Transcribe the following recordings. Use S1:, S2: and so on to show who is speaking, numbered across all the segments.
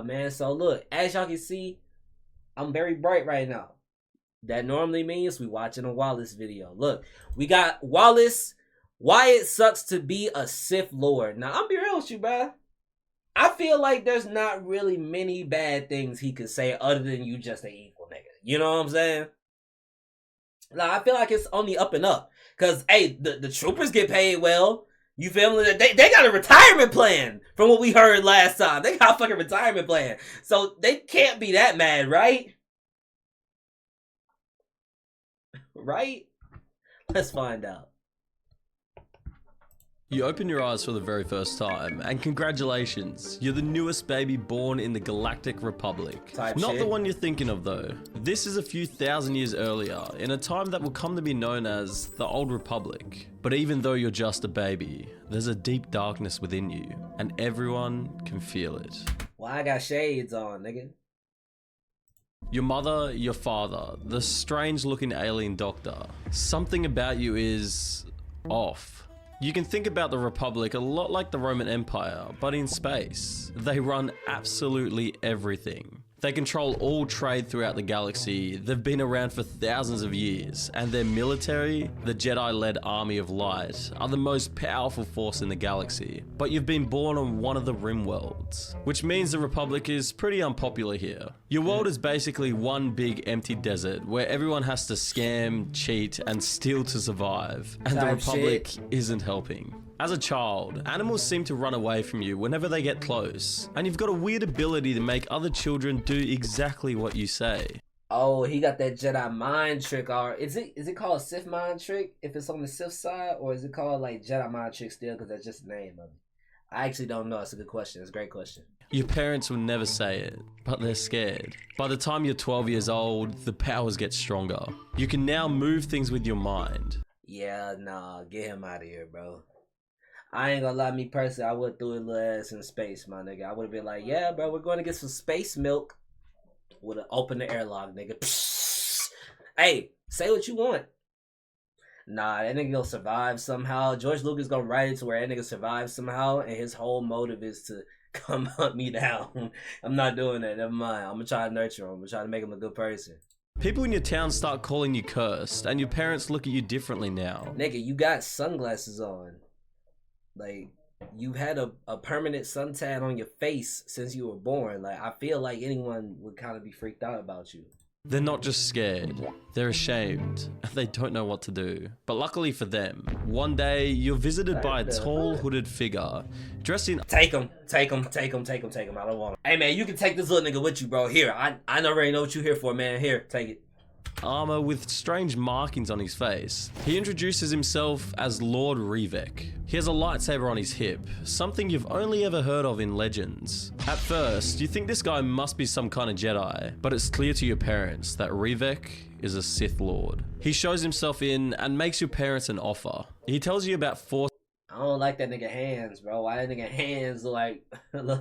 S1: Man, so look, as y'all can see, I'm very bright right now. That normally means we watching a Wallace video. Look, we got Wallace. Why it sucks to be a Sith Lord. Now, I'm be real with you, bro. I feel like there's not really many bad things he could say other than you just an evil nigga. You know what I'm saying? Like, I feel like it's only up and up. Because, hey, the troopers get paid well. You feel me? They got a retirement plan from what we heard last time. They got a fucking retirement plan. So they can't be that mad, right? Right? Let's find out.
S2: You open your eyes for the very first time, and congratulations, you're the newest baby born in the Galactic Republic. Not the one you're thinking of though. This is a few thousand years earlier, in a time that will come to be known as the Old Republic. But even though you're just a baby, there's a deep darkness within you, and everyone can feel it.
S1: Well, I got shades on, nigga.
S2: Your mother, your father, the strange looking alien doctor. Something about you is off. You can think about the Republic a lot like the Roman Empire, but in space. They run absolutely everything. They control all trade throughout the galaxy. They've been around for thousands of years, and their military, the Jedi-led Army of Light, are the most powerful force in the galaxy. But you've been born on one of the rim worlds, which means the Republic is pretty unpopular here. Your world is basically one big empty desert where everyone has to scam, cheat, and steal to survive, and the Republic isn't helping. As a child, animals seem to run away from you whenever they get close, and you've got a weird ability to make other children do exactly what you say.
S1: Oh, he got that Jedi mind trick. Or is it called Sith mind trick if it's on the Sith side, or is it called like Jedi mind trick still because that's just the name of it? I actually don't know. It's a good question. It's a great question.
S2: Your parents will never say it, but they're scared. By the time you're 12 years old, the powers get stronger. You can now move things with your mind.
S1: Yeah, nah, get him out of here, bro. I ain't gonna lie, me personally, I would throw his little ass in space, my nigga. I would have been like, yeah, bro, we're going to get some space milk. Would have opened the airlock, nigga. Psst. Hey, say what you want. Nah, that nigga gonna survive somehow. George Lucas gonna write it to where that nigga survives somehow, and his whole motive is to come hunt me down. I'm not doing that, never mind. I'm gonna try to nurture him. I'm gonna try to make him a good person.
S2: People in your town start calling you cursed, and your parents look at you differently now.
S1: Nigga, you got sunglasses on. Like, you've had a permanent suntan on your face since you were born. Like, I feel like anyone would kind of be freaked out about you.
S2: They're not just scared, they're ashamed, and they don't know what to do. But luckily for them, one day you're visited by a tall hooded figure dressed in—
S1: Take him. I don't want him. Hey man, you can take this little nigga with you, bro. Here, I already know what you're here for, man. Here, take it.
S2: Armor with strange markings on his face. He introduces himself as Lord Revek. He has a lightsaber on his hip, something you've only ever heard of in legends. At first, you think this guy must be some kind of Jedi, but it's clear to your parents that Revek is a Sith Lord. He shows himself in and makes your parents an offer. He tells you about Force—
S1: I don't like that nigga hands, bro. Why that nigga hands look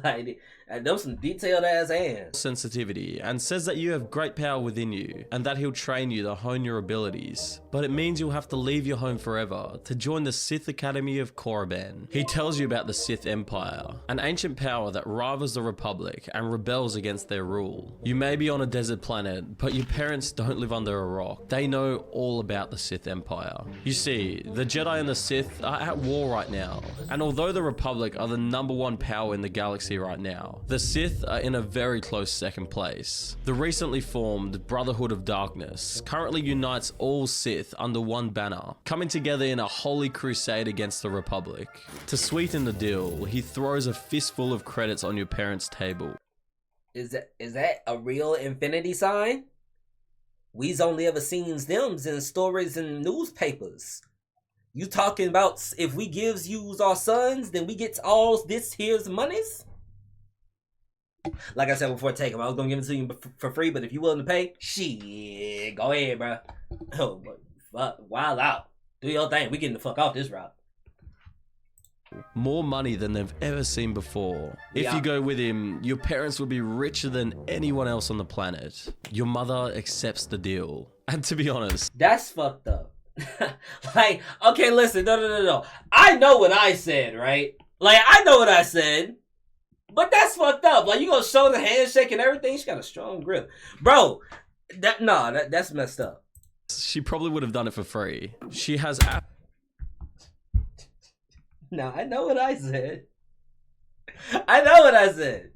S1: like those some detailed ass hands.
S2: Sensitivity, and says that you have great power within you and that he'll train you to hone your abilities. But it means you'll have to leave your home forever to join the Sith Academy of Korriban. He tells you about the Sith Empire, an ancient power that rivals the Republic and rebels against their rule. You may be on a desert planet, but your parents don't live under a rock. They know all about the Sith Empire. You see, the Jedi and the Sith are at war right now, and although the Republic are the #1 power in the galaxy right now, the Sith are in a very close second place. The recently formed Brotherhood of Darkness currently unites all Sith under one banner, coming together in a holy crusade against the Republic. To sweeten the deal, he throws a fistful of credits on your parents' table.
S1: Is that a real infinity sign? We's only ever seen them in stories and newspapers. You talking about if we gives you our sons, then we get all this here's monies? Like I said before, take them. I was gonna give it to you for free, but if you willing to pay, shit, go ahead, bro. Oh, fuck, wild out. Do your thing. We getting the fuck off this route.
S2: More money than they've ever seen before. If you go with him, your parents will be richer than anyone else on the planet. Your mother accepts the deal. And to be honest,
S1: that's fucked up. Like, okay, listen, no. I know what I said, right? Like, I know what I said. But that's fucked up. Like, you gonna show the handshake and everything? She got a strong grip. Bro, that's messed up.
S2: She probably would have done it for free. She has
S1: No, I know what I said. I know what I said.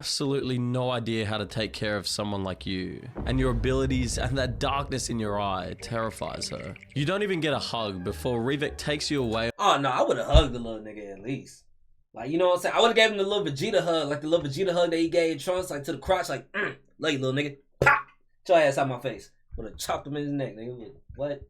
S2: absolutely no idea how to take care of someone like you, and your abilities and that darkness in your eye terrifies her. You don't even get a hug before Rivik takes you away.
S1: Oh no, I would have hugged the little nigga at least. Like, you know what I'm saying? I would have gave him the little Vegeta hug, like the little Vegeta hug that he gave Trunks, like to the crotch, like, love you, little nigga. Pop! Get your ass out my face. Would have chopped him in his neck, nigga. What?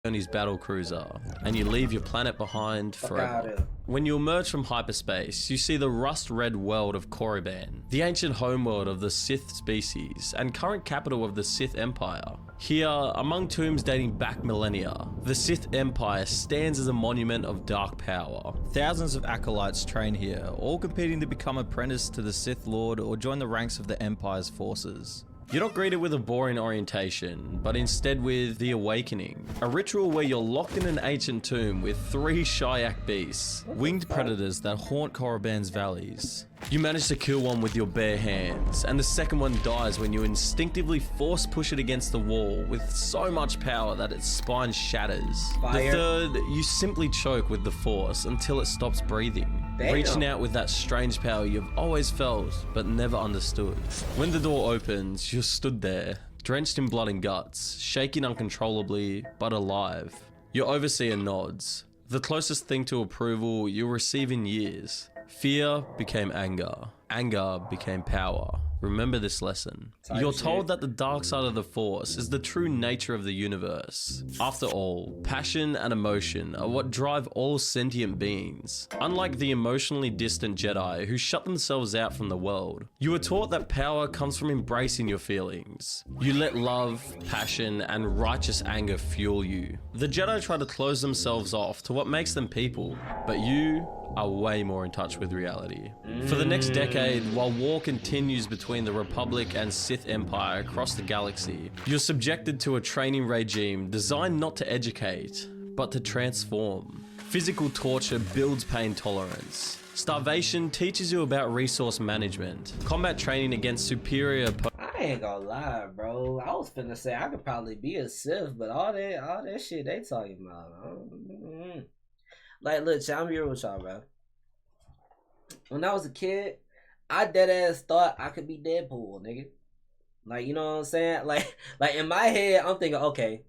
S2: On his battle cruiser, and you leave your planet behind forever. When you emerge from hyperspace, you see the rust-red world of Korriban, the ancient homeworld of the Sith species, and current capital of the Sith Empire. Here, among tombs dating back millennia, the Sith Empire stands as a monument of dark power.
S3: Thousands of acolytes train here, all competing to become apprenticed to the Sith Lord or join the ranks of the Empire's forces.
S2: You're not greeted with a boring orientation, but instead with the Awakening, a ritual where you're locked in an ancient tomb with 3 Shyak beasts, winged predators that haunt Korriban's valleys. You manage to kill one with your bare hands, and the second one dies when you instinctively force push it against the wall with so much power that its spine shatters.
S1: Fire.
S2: The third, you simply choke with the force until it stops breathing.
S1: Damn.
S2: Reaching out with that strange power you've always felt but never understood. When the door opens, you're stood there, drenched in blood and guts, shaking uncontrollably, but alive. Your overseer nods. The closest thing to approval you'll receive in years. Fear became anger. Anger became power. Remember this lesson. You're told that the dark side of the Force is the true nature of the universe. After all, passion and emotion are what drive all sentient beings. Unlike the emotionally distant Jedi who shut themselves out from the world, you are taught that power comes from embracing your feelings. You let love, passion, and righteous anger fuel you. The Jedi try to close themselves off to what makes them people, but you are way more in touch with reality. For the next decade, while war continues between the Republic and Sith Empire across the galaxy, you're subjected to a training regime designed not to educate, but to transform. Physical torture builds pain tolerance. Starvation teaches you about resource management. Combat training against superior
S1: I ain't gonna lie, bro. I was finna say I could probably be a Sith, but all that shit they talking about. Like, look, chat, I'm here with y'all, bro. When I was a kid, I deadass thought I could be Deadpool, nigga. Like, you know what I'm saying? Like in my head, I'm thinking, okay,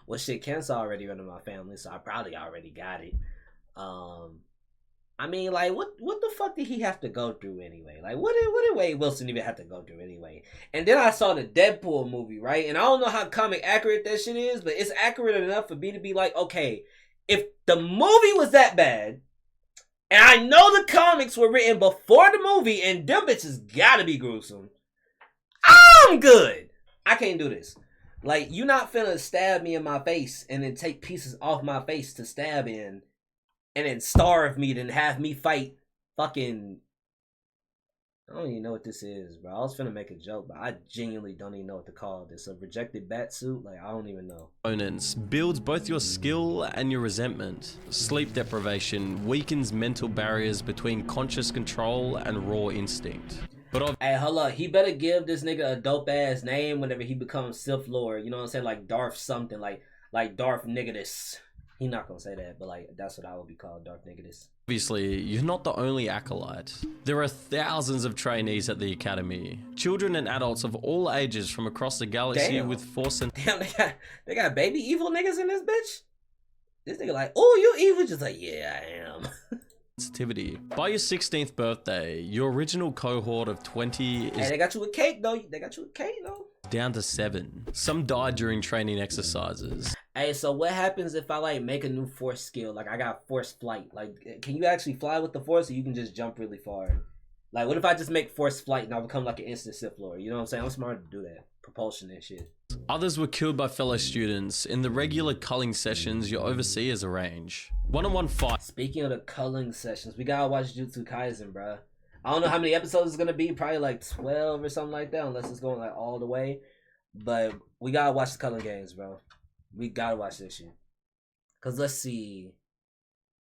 S1: well, shit, cancer already running my family, so I probably already got it. I mean, like, what the fuck did he have to go through anyway? Like, what did Wade Wilson even have to go through anyway? And then I saw the Deadpool movie, right? And I don't know how comic accurate that shit is, but it's accurate enough for me to be like, okay, if the movie was that bad, and I know the comics were written before the movie, and them bitches gotta be gruesome, I'm good. I can't do this. Like, you not finna stab me in my face and then take pieces off my face to stab in, and then starve me, then have me fight fucking... I don't even know what this is, bro. I was finna make a joke, but I genuinely don't even know what to call this. A rejected bat suit? Like, I don't even know.
S2: Opponents builds both your skill and your resentment. Sleep deprivation weakens mental barriers between conscious control and raw instinct. But
S1: hey, hold up. He better give this nigga a dope ass name whenever he becomes Sith Lord. You know what I'm saying? Like Darth something. Like Darth Nigga this. He not gonna say that, but like that's what I would be called, Darth Nigga this.
S2: Obviously, you're not the only acolyte. There are thousands of trainees at the academy. Children and adults of all ages from across the galaxy with force and...
S1: Damn, they got baby evil niggas in this bitch? This nigga like, oh, you evil? Just like, yeah, I am.
S2: Sensitivity. By your 16th birthday, your original cohort of 20 is...
S1: Hey, they got you a cake, though. They got you a cake, though.
S2: Down to 7. Some died during training exercises.
S1: Hey, so what happens if I like make a new force skill? Like I got force flight. Like, can you actually fly with the force, or you can just jump really far? Like, what if I just make force flight and I become like an instant Sith Lord? You know what I'm saying? I'm smart to do that. Propulsion and shit.
S2: Others were killed by fellow students in the regular culling sessions your overseers arrange. One-on-one fight.
S1: Speaking of the culling sessions, we gotta watch Jujutsu Kaisen, bruh. I don't know how many episodes it's gonna be. Probably like 12 or something like that, unless it's going like all the way. But we gotta watch the culling games, bro. We gotta watch this shit. Cause let's see.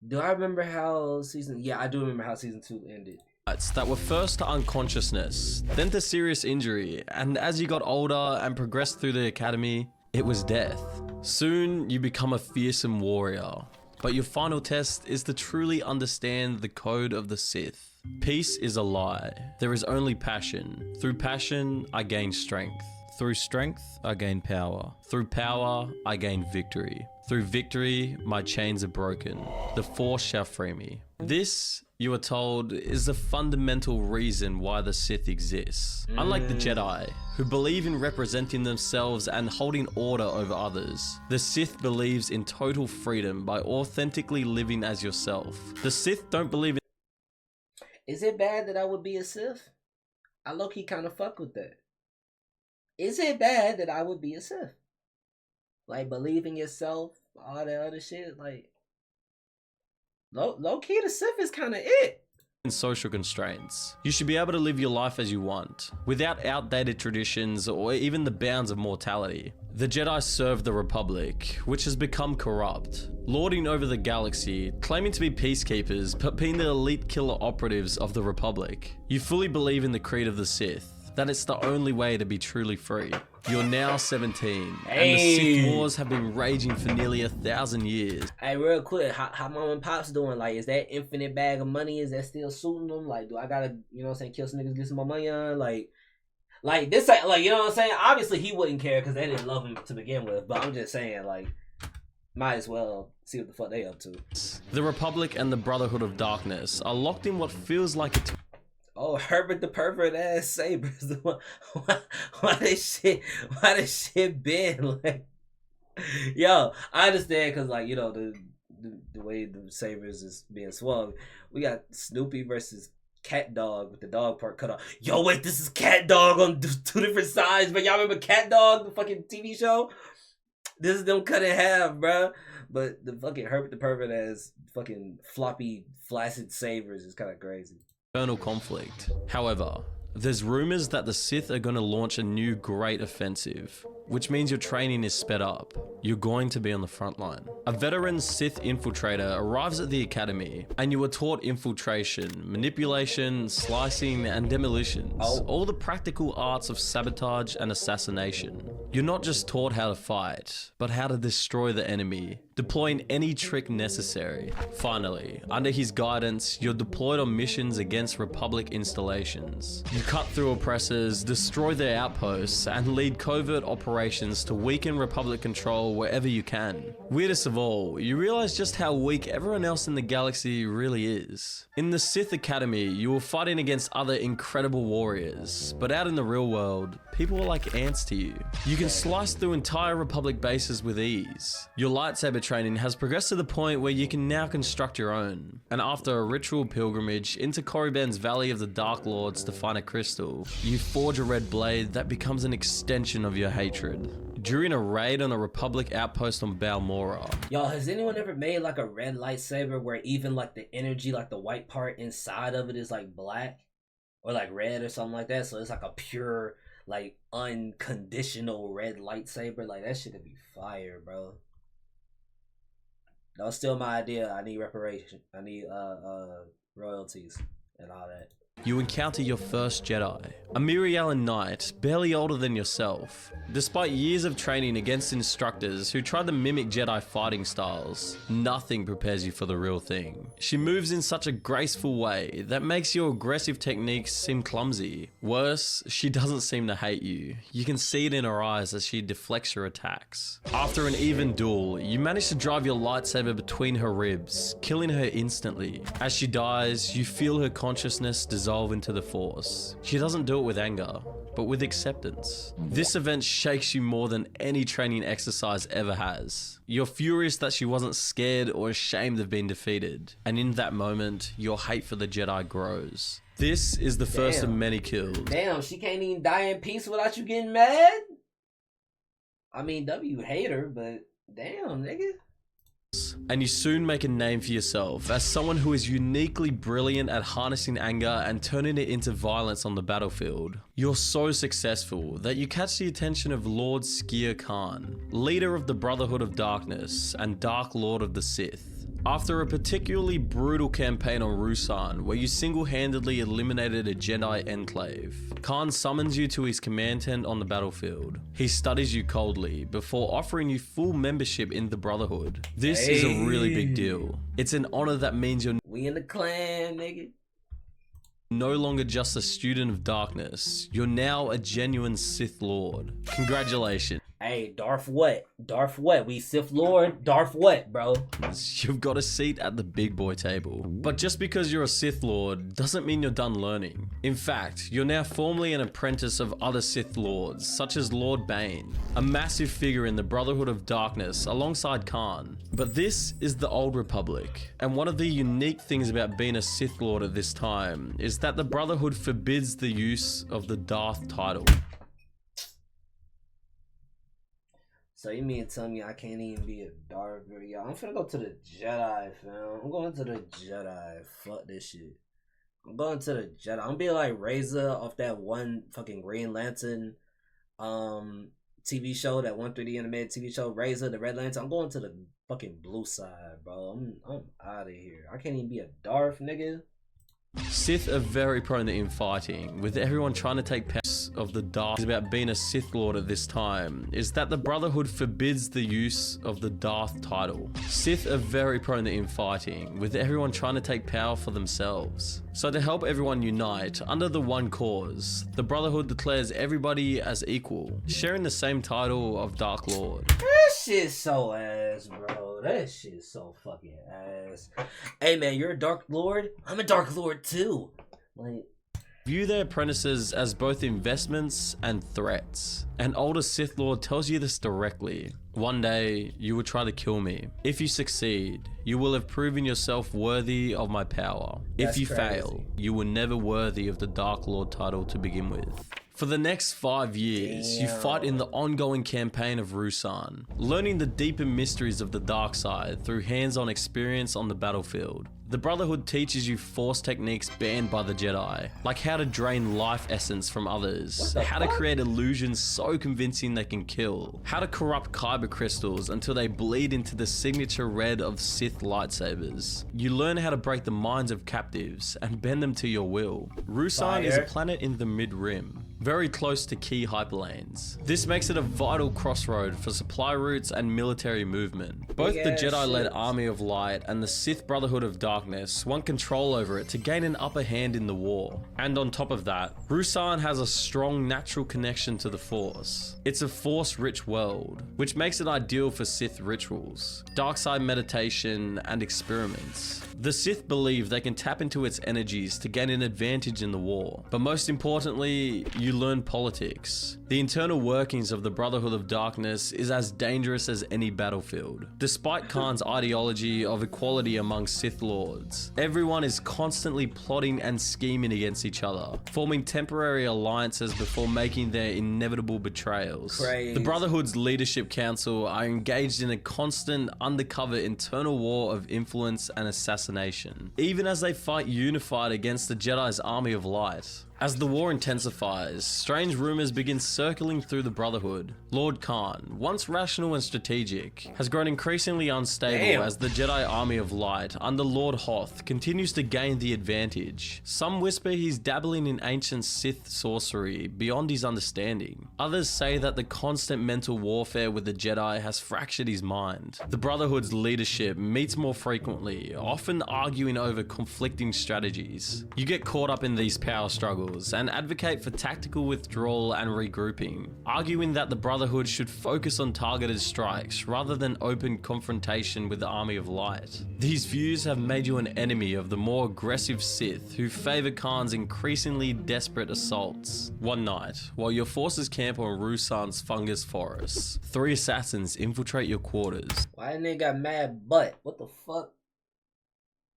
S1: Do I remember how season? Yeah, I do remember how season 2 ended.
S2: that were first to unconsciousness, then to serious injury, and as you got older and progressed through the academy, it was death. Soon, you become a fearsome warrior, but your final test is to truly understand the code of the Sith. Peace is a lie. There is only passion. Through passion, I gain strength.
S3: Through strength, I gain power.
S2: Through power, I gain victory. Through victory, my chains are broken. The Force shall free me. This, you are told, is the fundamental reason why the Sith exists. Unlike the Jedi, who believe in representing themselves and holding order over others, the Sith believes in total freedom by authentically living as yourself. The Sith don't believe in...
S1: Is it bad that I would be a Sith? I low-key kind of fuck with that. Is it bad that I would be a Sith? Like, believe in yourself, all that other shit, like... Low-key, the Sith is kind of it.
S2: social constraints. You should be able to live your life as you want, without outdated traditions or even the bounds of mortality. The Jedi serve the Republic, which has become corrupt, lording over the galaxy, claiming to be peacekeepers, but being the elite killer operatives of the Republic. You fully believe in the creed of the Sith, that it's the only way to be truly free. You're now 17, and the Sith Wars have been raging for nearly 1,000 years.
S1: Hey, real quick, how mom and pops doing? Like, is that infinite bag of money, is that still suiting them? Like, do I gotta, you know what I'm saying, kill some niggas, get some more money on? Like this, like, you know what I'm saying? Obviously, he wouldn't care because they didn't love him to begin with, but I'm just saying, like, might as well see what the fuck they up to.
S2: The Republic and the Brotherhood of Darkness are locked in what feels like a...
S1: Oh, Herbert the pervert ass sabers. Why this shit been like? Yo, I understand because, like, you know, the way the sabers is being swung. We got Snoopy versus Cat Dog with the dog part cut off. Yo, wait, this is Cat Dog on two different sides. But y'all remember Cat Dog, the fucking TV show? This is them cut in half, bruh. But the fucking Herbert the pervert ass fucking floppy flaccid sabers is kind of crazy.
S2: Conflict. However, there's rumors that the Sith are going to launch a new great offensive, which means your training is sped up. You're going to be on the front line. A veteran Sith infiltrator arrives at the academy, and you are taught infiltration, manipulation, slicing, and demolitions. All the practical arts of sabotage and assassination. You're not just taught how to fight, but how to destroy the enemy, deploying any trick necessary. Finally, under his guidance, you're deployed on missions against Republic installations. You cut through oppressors, destroy their outposts, and lead covert operations to weaken Republic control wherever you can. Weirdest of all, you realize just how weak everyone else in the galaxy really is. In the Sith Academy, you were fighting against other incredible warriors, but out in the real world, people are like ants to you. You can slice through entire Republic bases with ease. Your lightsaber training has progressed to the point where you can now construct your own. And after a ritual pilgrimage into Korriban's Valley of the Dark Lords to find a crystal, you forge a red blade that becomes an extension of your hatred. During a raid on a Republic outpost on Balmora.
S1: Yo, has anyone ever made like a red lightsaber where even like the energy, like the white part inside of it is like black? Or like red or something like that? So it's like a pure, like unconditional red lightsaber. Like that shit could be fire, bro. That was still my idea. I need reparation. I need royalties and all that.
S2: You encounter your first Jedi, a Mirialan knight, barely older than yourself. Despite years of training against instructors who tried to mimic Jedi fighting styles, nothing prepares you for the real thing. She moves in such a graceful way that makes your aggressive techniques seem clumsy. Worse, she doesn't seem to hate you. You can see it in her eyes as she deflects your attacks. After an even duel, you manage to drive your lightsaber between her ribs, killing her instantly. As she dies, you feel her consciousness dissolve into the Force. She doesn't do it with anger, but with acceptance. This event shakes you more than any training exercise ever has. You're furious that she wasn't scared or ashamed of being defeated, and in that moment, your hate for the Jedi grows. This is the first of many kills.
S1: Damn, she can't even die in peace without you getting mad? I mean, W hate her, but damn, nigga.
S2: And you soon make a name for yourself as someone who is uniquely brilliant at harnessing anger and turning it into violence on the battlefield. You're so successful that you catch the attention of Lord Skier Khan, leader of the Brotherhood of Darkness and Dark Lord of the Sith. After a particularly brutal campaign on Ruusan, where you single-handedly eliminated a Jedi enclave, Khan summons you to his command tent on the battlefield. He studies you coldly before offering you full membership in the Brotherhood. This is a really big deal. It's an honor that means you're
S1: We in the clan, nigga.
S2: no longer just a student of darkness. You're now a genuine Sith Lord. Congratulations.
S1: Hey, Darth what? Darth what? We Sith Lord? Darth what, bro?
S2: You've got a seat at the big boy table. But just because you're a Sith Lord doesn't mean you're done learning. In fact, you're now formally an apprentice of other Sith Lords, such as Lord Bane, a massive figure in the Brotherhood of Darkness alongside Khan. But this is the Old Republic, and one of the unique things about being a Sith Lord at this time is that the Brotherhood forbids the use of the Darth title.
S1: So you mean to tell me I can't even be a Darth? Yo, I'm finna go to the Jedi, fam. I'm going to the Jedi. Fuck this shit. I'm going to the Jedi. I'm be like Reza off that one fucking Green Lantern TV show, that 1 3D animated TV show, Reza the Red Lantern. I'm going to the fucking blue side, bro. I'm out of here. I can't even be a Darth, nigga.
S2: Sith are very prone to infighting, with everyone trying to take parts of the Darth. About being a Sith Lord at this time is that the Brotherhood forbids the use of the Darth title. Sith are very prone to infighting, with everyone trying to take power for themselves. So to help everyone unite under the one cause, the Brotherhood declares everybody as equal, sharing the same title of Dark Lord.
S1: That shit's so ass, bro. That shit's so fucking ass. Hey man, you're a Dark Lord? I'm a Dark Lord too. Like,
S2: View their apprentices as both investments and threats. An older Sith Lord tells you this directly. One day, you will try to kill me. If you succeed, you will have proven yourself worthy of my power. If you fail, you were never worthy of the Dark Lord title to begin with. For the next 5 years, you fight in the ongoing campaign of Ruusan, learning the deeper mysteries of the dark side through hands-on experience on the battlefield. The Brotherhood teaches you Force techniques banned by the Jedi, like how to drain life essence from others, how to create illusions so convincing they can kill, how to corrupt kyber crystals until they bleed into the signature red of Sith lightsabers. You learn how to break the minds of captives and bend them to your will. Ruusan is a planet in the Mid-Rim, very close to key hyperlanes. This makes it a vital crossroad for supply routes and military movement. Both the Jedi-led Army of Light and the Sith Brotherhood of Darkness want control over it to gain an upper hand in the war. And on top of that, Ruusan has a strong natural connection to the Force. It's a Force-rich world, which makes it ideal for Sith rituals, dark side meditation, and experiments. The Sith believe they can tap into its energies to gain an advantage in the war. But most importantly, you learn politics. The internal workings of the Brotherhood of Darkness is as dangerous as any battlefield. Despite Khan's ideology of equality among Sith Lords, everyone is constantly plotting and scheming against each other, forming temporary alliances before making their inevitable betrayals.
S1: Crazy.
S2: The Brotherhood's leadership council are engaged in a constant undercover internal war of influence and assassination, even as they fight unified against the Jedi's Army of Light. As the war intensifies, strange rumors begin circling through the Brotherhood. Lord Khan, once rational and strategic, has grown increasingly unstable as the Jedi Army of Light under Lord Hoth continues to gain the advantage. Some whisper he's dabbling in ancient Sith sorcery beyond his understanding. Others say that the constant mental warfare with the Jedi has fractured his mind. The Brotherhood's leadership meets more frequently, often arguing over conflicting strategies. You get caught up in these power struggles and advocate for tactical withdrawal and regrouping, arguing that the Brotherhood should focus on targeted strikes rather than open confrontation with the Army of Light. These views have made you an enemy of the more aggressive Sith who favor Khan's increasingly desperate assaults. One night, while your forces camp on Ruusan's fungus forests, 3 assassins infiltrate your quarters.
S1: why that nigga got mad butt? What the fuck?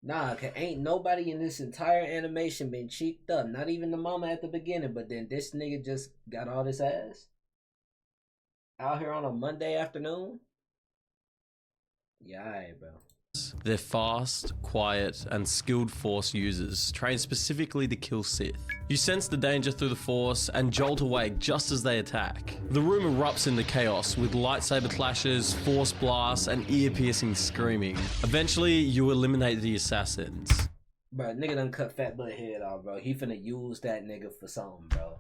S1: Nah, cause ain't nobody in this entire animation been cheeked up. Not even the mama at the beginning, but then this nigga just got all this ass out here on a Monday afternoon. Yeah, alright, bro.
S2: They're fast, quiet, and skilled Force users, trained specifically to kill Sith. You sense the danger through the Force and jolt awake just as they attack. The room erupts into chaos with lightsaber clashes, Force blasts, and ear-piercing screaming. Eventually, you eliminate the assassins.
S1: Bro, nigga done cut Fat Butt head off, bro. He finna use that nigga for something, bro.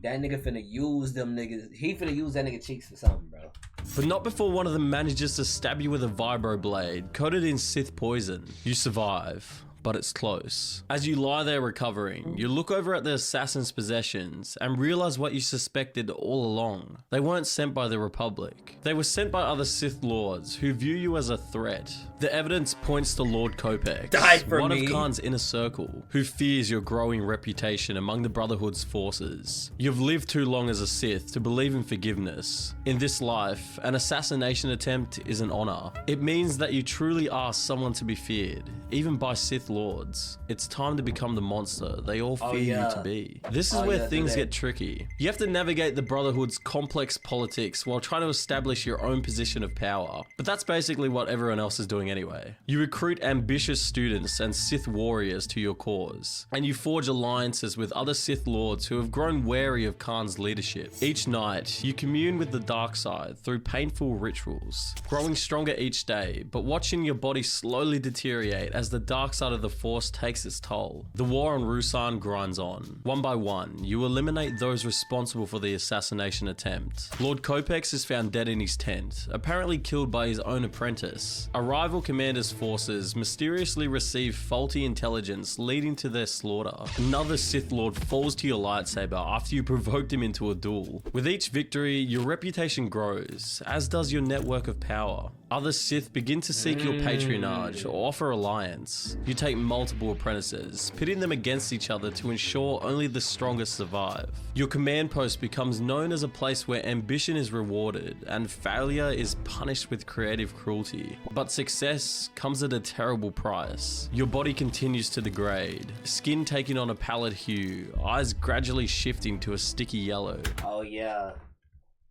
S1: That nigga finna use them niggas. He finna use that nigga cheeks for something, bro.
S2: But not before one of them manages to stab you with a vibro blade coated in Sith poison. You survive, but it's close. As you lie there recovering, you look over at the assassin's possessions and realize what you suspected all along. They weren't sent by the Republic. They were sent by other Sith Lords who view you as a threat. The evidence points to Lord Copex, one of Khan's inner circle, who fears your growing reputation among the Brotherhood's forces. You've lived too long as a Sith to believe in forgiveness. In this life, an assassination attempt is an honor. It means that you truly are someone to be feared, even by Sith Lords. It's time to become the monster they all fear you to be. This is where things get tricky. You have to navigate the Brotherhood's complex politics while trying to establish your own position of power. But that's basically what everyone else is doing anyway. You recruit ambitious students and Sith warriors to your cause, and you forge alliances with other Sith Lords who have grown wary of Khan's leadership. Each night, you commune with the dark side through painful rituals, growing stronger each day, but watching your body slowly deteriorate as the dark side of the Force takes its toll. The war on Ruusan grinds on. One by one, you eliminate those responsible for the assassination attempt. Lord Copex is found dead in his tent, apparently killed by his own apprentice. A rival commander's forces mysteriously receive faulty intelligence leading to their slaughter. Another Sith Lord falls to your lightsaber after you provoked him into a duel. With each victory, your reputation grows, as does your network of power. Other Sith begin to seek your patronage or offer alliance. You take multiple apprentices, pitting them against each other to ensure only the strongest survive. Your command post becomes known as a place where ambition is rewarded and failure is punished with creative cruelty. But success comes at a terrible price. Your body continues to degrade, skin taking on a pallid hue, eyes gradually shifting to a sticky yellow.
S1: Oh yeah.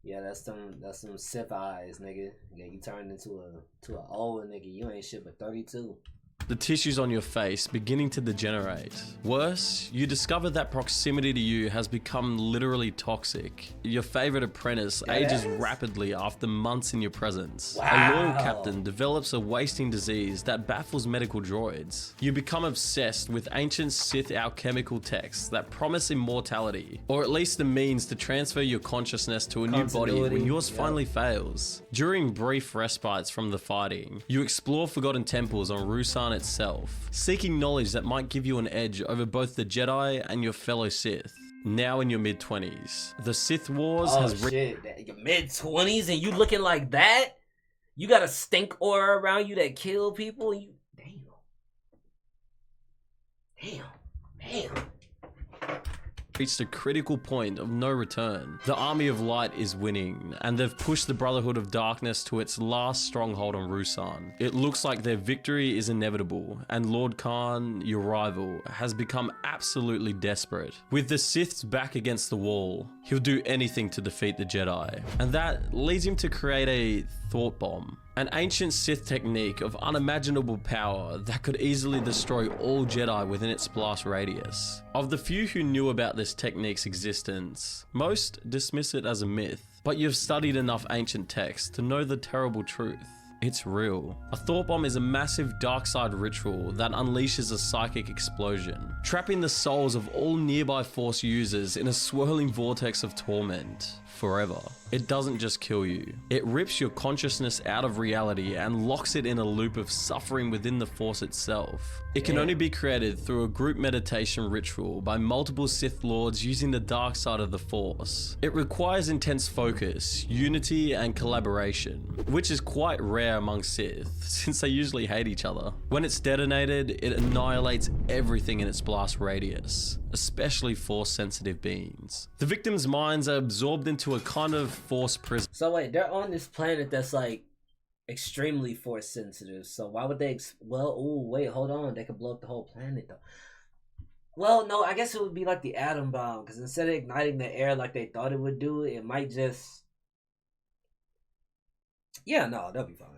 S1: Yeah, that's some Sith eyes, nigga. Yeah, you turned into an old nigga. You ain't shit but 32.
S2: The tissues on your face beginning to degenerate. Worse, you discover that proximity to you has become literally toxic. Your favorite apprentice ages rapidly after months in your presence.
S1: Wow.
S2: A loyal captain develops a wasting disease that baffles medical droids. You become obsessed with ancient Sith alchemical texts that promise immortality, or at least the means to transfer your consciousness to a new body when yours finally fails. During brief respites from the fighting, you explore forgotten temples on Ruusan itself, seeking knowledge that might give you an edge over both the Jedi and your fellow Sith. Now in your mid-20s, the Sith Wars has...
S1: shit, your mid-20s and you looking like that? You got a stink aura around you that kill people? You... Damn.
S2: reached a critical point of no return. The Army of Light is winning, and they've pushed the Brotherhood of Darkness to its last stronghold on Ruusan. It looks like their victory is inevitable, and Lord Khan, your rival, has become absolutely desperate. With the Siths back against the wall, he'll do anything to defeat the Jedi, and that leads him to create a thought bomb. An ancient Sith technique of unimaginable power that could easily destroy all Jedi within its blast radius. Of the few who knew about this technique's existence, most dismiss it as a myth, but you've studied enough ancient texts to know the terrible truth. It's real. A thought bomb is a massive dark side ritual that unleashes a psychic explosion, trapping the souls of all nearby Force users in a swirling vortex of torment forever. It doesn't just kill you. It rips your consciousness out of reality and locks it in a loop of suffering within the Force itself. It can only be created through a group meditation ritual by multiple Sith Lords using the dark side of the Force. It requires intense focus, unity, and collaboration, which is quite rare among Sith, since they usually hate each other. When it's detonated, it annihilates everything in its blast radius, especially Force-sensitive beings. The victims' minds are absorbed into a kind of Force prison.
S1: So wait, they're on this planet that's like extremely Force sensitive. So why would they? Wait, hold on. They could blow up the whole planet though. Well, no, I guess it would be like the atom bomb, because instead of igniting the air like they thought it would do, it might just. Yeah, no, they'll be fine.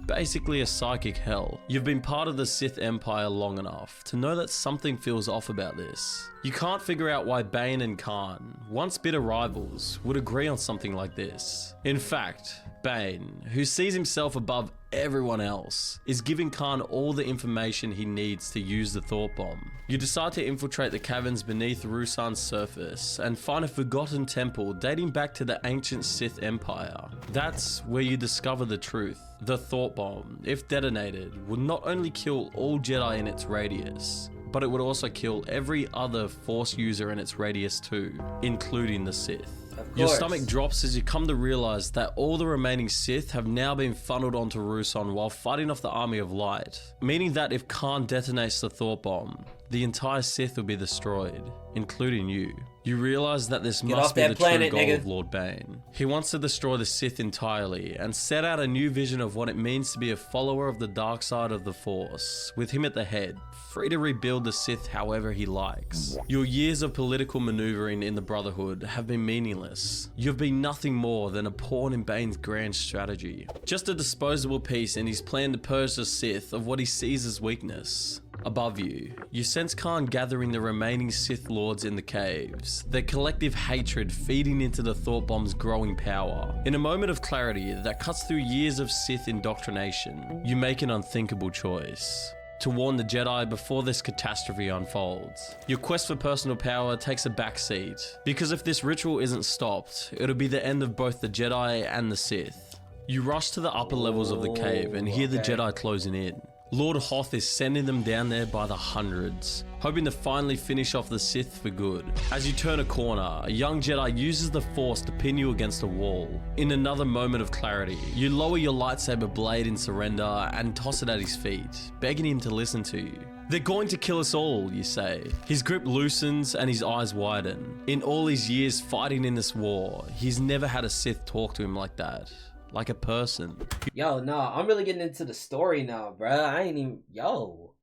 S2: basically a psychic hell. You've been part of the Sith Empire long enough to know that something feels off about this. You can't figure out why Bane and Khan, once bitter rivals, would agree on something like this. In fact, Bane, who sees himself above everyone else, is giving Khan all the information he needs to use the thought bomb. You decide to infiltrate the caverns beneath Ruusan's surface and find a forgotten temple dating back to the ancient Sith Empire. That's where you discover the truth. The thought bomb, if detonated, would not only kill all Jedi in its radius, but it would also kill every other Force user in its radius too, including the Sith. Your stomach drops as you come to realize that all the remaining Sith have now been funneled onto Ruusan while fighting off the Army of Light, meaning that if Khan detonates the thought bomb, the entire Sith will be destroyed, including you. You realize that this must be the true goal of Lord Bane. He wants to destroy the Sith entirely and set out a new vision of what it means to be a follower of the dark side of the Force, with him at the head, free to rebuild the Sith however he likes. Your years of political maneuvering in the Brotherhood have been meaningless. You've been nothing more than a pawn in Bane's grand strategy. Just a disposable piece in his plan to purge the Sith of what he sees as weakness. Above you, you sense Khan gathering the remaining Sith Lords in the caves, their collective hatred feeding into the thought bomb's growing power. In a moment of clarity that cuts through years of Sith indoctrination, you make an unthinkable choice: to warn the Jedi before this catastrophe unfolds. Your quest for personal power takes a backseat, because if this ritual isn't stopped, it'll be the end of both the Jedi and the Sith. You rush to the upper levels of the cave and hear the Jedi closing in. Lord Hoth is sending them down there by the hundreds, hoping to finally finish off the Sith for good. As you turn a corner, a young Jedi uses the Force to pin you against a wall. In another moment of clarity, you lower your lightsaber blade in surrender and toss it at his feet, begging him to listen to you. "They're going to kill us all," you say. His grip loosens and his eyes widen. In all his years fighting in this war, he's never had a Sith talk to him like that. Like a person.
S1: Yo, no, I'm really getting into the story now, bruh. I ain't even... Yo.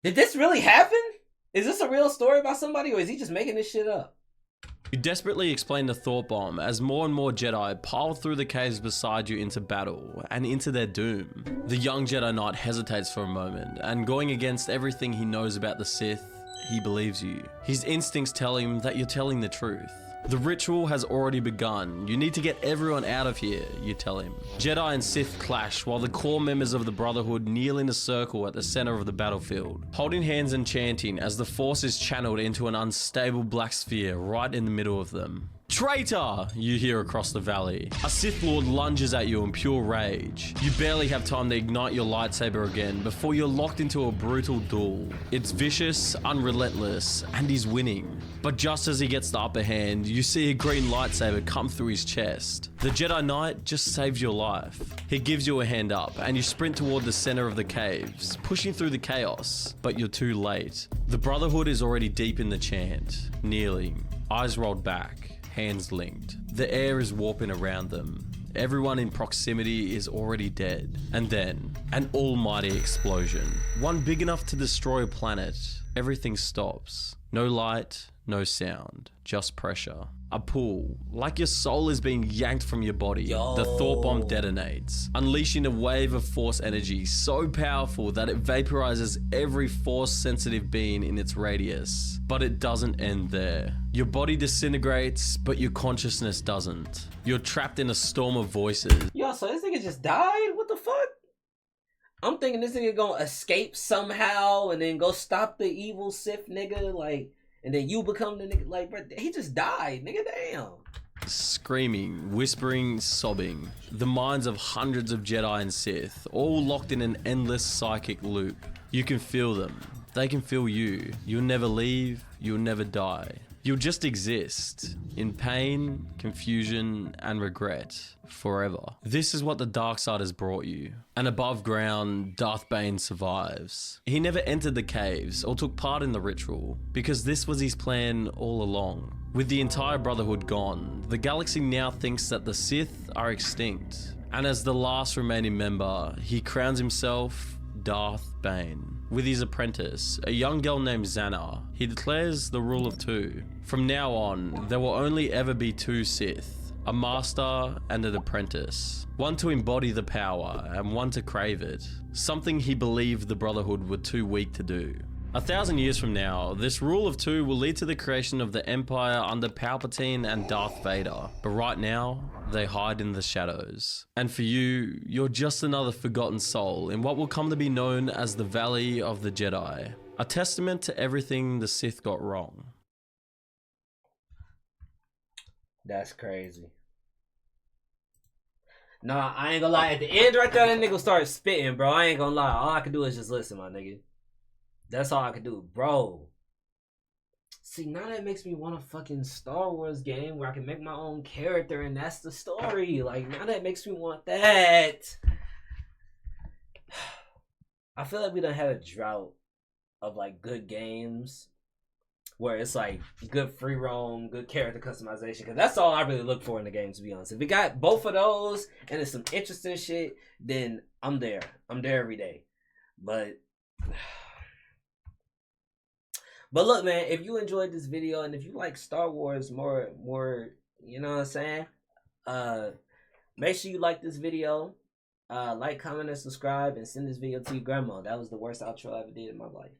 S1: Did this really happen? Is this a real story about somebody, or is he just making this shit up?
S2: You desperately explain the thought bomb as more and more Jedi pile through the caves beside you into battle and into their doom. The young Jedi Knight hesitates for a moment, and going against everything he knows about the Sith, he believes you. His instincts tell him that you're telling the truth. The ritual has already begun. You need to get everyone out of here, you tell him. Jedi and Sith clash while the core members of the Brotherhood kneel in a circle at the center of the battlefield, holding hands and chanting as the Force is channeled into an unstable black sphere right in the middle of them. "Traitor!" you hear across the valley. A Sith Lord lunges at you in pure rage. You barely have time to ignite your lightsaber again before you're locked into a brutal duel. It's vicious, unrelentless, and he's winning. But just as he gets the upper hand, you see a green lightsaber come through his chest. The Jedi Knight just saves your life. He gives you a hand up, and you sprint toward the center of the caves, pushing through the chaos, but you're too late. The Brotherhood is already deep in the chant, kneeling, eyes rolled back, hands linked. The air is warping around them. Everyone in proximity is already dead. And then, an almighty explosion. One big enough to destroy a planet. Everything stops. No light, no sound, just pressure. A pull, like your soul is being yanked from your body.
S1: Yo.
S2: The thought bomb detonates, unleashing a wave of Force energy so powerful that it vaporizes every Force-sensitive being in its radius. But it doesn't end there. Your body disintegrates, but your consciousness doesn't. You're trapped in a storm of voices.
S1: Yo, so this nigga just died? What the fuck? I'm thinking this nigga gonna escape somehow and then go stop the evil Sith nigga, like... And then you become the nigga, like, bro, he just died, nigga, damn.
S2: Screaming, whispering, sobbing. The minds of hundreds of Jedi and Sith, all locked in an endless psychic loop. You can feel them. They can feel you. You'll never leave. You'll never die. You'll just exist in pain, confusion, and regret forever. This is what the dark side has brought you. And above ground, Darth Bane survives. He never entered the caves or took part in the ritual because this was his plan all along. With the entire Brotherhood gone, the galaxy now thinks that the Sith are extinct. And as the last remaining member, he crowns himself Darth Bane. With his apprentice, a young girl named Xana, he declares the rule of two. From now on, there will only ever be two Sith, A master and an apprentice. One to embody the power and one to crave it. Something he believed the Brotherhood were too weak to do. 1,000 years from now, this rule of two will lead to the creation of the Empire under Palpatine and Darth Vader. But right now, they hide in the shadows. And for you, you're just another forgotten soul in what will come to be known as the Valley of the Jedi. A testament to everything the Sith got wrong.
S1: That's crazy. Nah, I ain't gonna lie. At the end right there, that nigga started spitting, bro. I ain't gonna lie. All I could do is just listen, my nigga. That's all I could do, bro. See, now that makes me want a fucking Star Wars game where I can make my own character and that's the story. Like, now that makes me want that. I feel like we done had a drought of, like, good games where it's, like, good free roam, good character customization. Because that's all I really look for in the game, to be honest. If we got both of those and it's some interesting shit, then I'm there. I'm there every day. But look, man, if you enjoyed this video and if you like Star Wars more, you know what I'm saying? Make sure you like this video. Like, comment, and subscribe, and send this video to your grandma. That was the worst outro I ever did in my life.